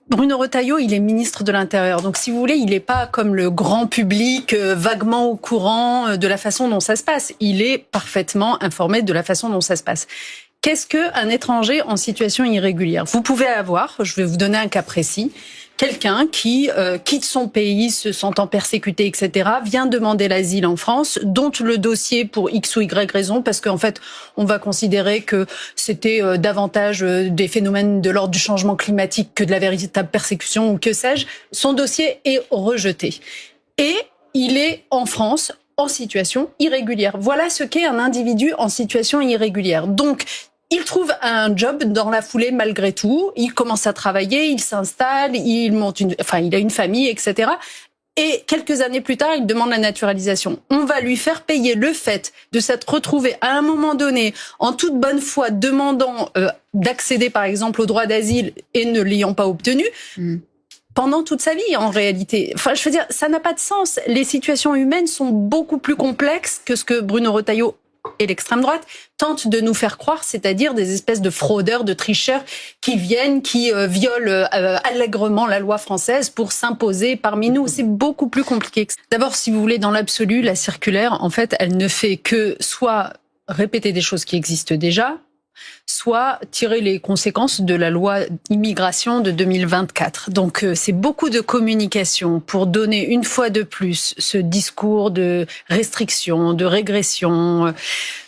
Bruno Retailleau, il est ministre de l'Intérieur. Donc, si vous voulez, il n'est pas comme le grand public vaguement au courant de la façon dont ça se passe. Il est parfaitement informé de la façon dont ça se passe. Qu'est-ce qu'un étranger en situation irrégulière? Vous pouvez avoir, je vais vous donner un cas précis, quelqu'un qui quitte son pays, se sentant persécuté, etc., vient demander l'asile en France, dont le dossier pour X ou Y raison, parce qu'en fait, on va considérer que c'était davantage des phénomènes de l'ordre du changement climatique que de la véritable persécution, ou que sais-je, son dossier est rejeté. Et il est en France en situation irrégulière. Voilà ce qu'est un individu en situation irrégulière. Donc, il trouve un job dans la foulée malgré tout. Il commence à travailler, il s'installe, il a une famille, etc. Et quelques années plus tard, il demande la naturalisation. On va lui faire payer le fait de s'être retrouvé à un moment donné, en toute bonne foi, demandant d'accéder par exemple au droit d'asile et ne l'ayant pas obtenu. Pendant toute sa vie, en réalité. Enfin, je veux dire, ça n'a pas de sens. Les situations humaines sont beaucoup plus complexes que ce que Bruno Retailleau et l'extrême droite tentent de nous faire croire, c'est-à-dire des espèces de fraudeurs, de tricheurs qui viennent, qui violent allègrement la loi française pour s'imposer parmi nous. C'est beaucoup plus compliqué que ça. D'abord, si vous voulez, dans l'absolu, la circulaire, en fait, elle ne fait que soit répéter des choses qui existent déjà, soit tirer les conséquences de la loi immigration de 2024. Donc c'est beaucoup de communication pour donner une fois de plus ce discours de restriction, de régression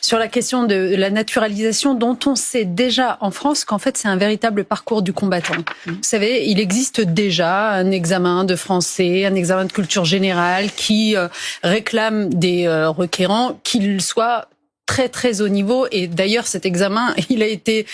sur la question de la naturalisation dont on sait déjà en France qu'en fait c'est un véritable parcours du combattant. Vous savez, il existe déjà un examen de français, un examen de culture générale qui réclame des requérants qu'ils soient très très haut niveau, et d'ailleurs cet examen il a été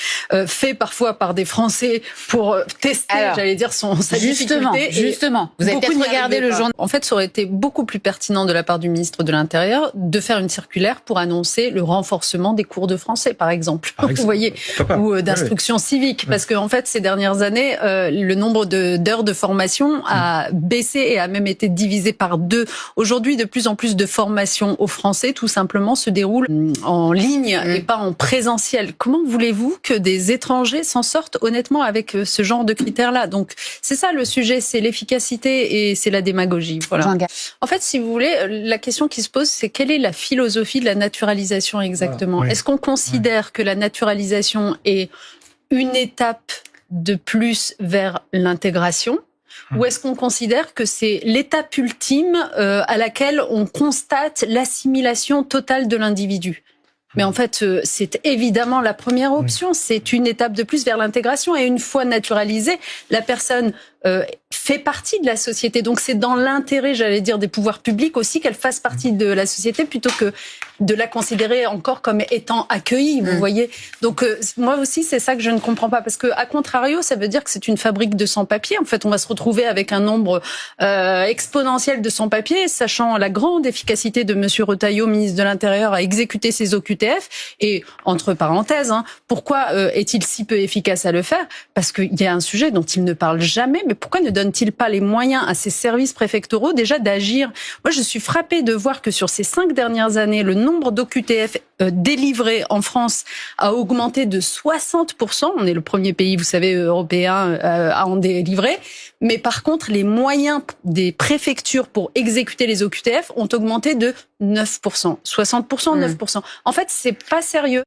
fait parfois par des Français pour tester, j'allais dire, sa difficulté. Justement, vous avez peut-être regardé le journal. En fait, ça aurait été beaucoup plus pertinent de la part du ministre de l'Intérieur de faire une circulaire pour annoncer le renforcement des cours de français, par exemple. Vous voyez, ou d'instruction civique, parce que en fait ces dernières années, le nombre d'heures de formation a baissé et a même été divisé par 2. Aujourd'hui, de plus en plus de formations aux Français, tout simplement, se déroulent en ligne et pas en présentiel. Comment voulez-vous que des étrangers s'en sortent honnêtement avec ce genre de critères-là? Donc c'est ça le sujet, c'est l'efficacité et c'est la démagogie. Voilà. En fait, si vous voulez, la question qui se pose, c'est quelle est la philosophie de la naturalisation exactement? Voilà. Est-ce qu'on considère que la naturalisation est une étape de plus vers l'intégration? Ou est-ce qu'on considère que c'est l'étape ultime à laquelle on constate l'assimilation totale de l'individu? Mais en fait, c'est évidemment la première option. C'est une étape de plus vers l'intégration. Et une fois naturalisée, la personne fait partie de la société. Donc c'est dans l'intérêt, j'allais dire, des pouvoirs publics aussi qu'elle fasse partie de la société plutôt que de la considérer encore comme étant accueillie, vous voyez. Donc moi aussi, c'est ça que je ne comprends pas. Parce que à contrario, ça veut dire que c'est une fabrique de sans-papiers. En fait, on va se retrouver avec un nombre exponentiel de sans-papiers, sachant la grande efficacité de Monsieur Retailleau, ministre de l'Intérieur, à exécuter ses OQTF. Et entre parenthèses, pourquoi est-il si peu efficace à le faire? Parce qu'il y a un sujet dont il ne parle jamais. Mais pourquoi ne donne-t-il pas les moyens à ses services préfectoraux déjà d'agir? Moi, je suis frappée de voir que sur ces 5 dernières années, le nombre d'OQTF délivrés en France a augmenté de 60%. On est le premier pays, vous savez, européen à en délivrer. Mais par contre, les moyens des préfectures pour exécuter les OQTF ont augmenté de 9%. 60%, 9%. En fait, c'est pas sérieux.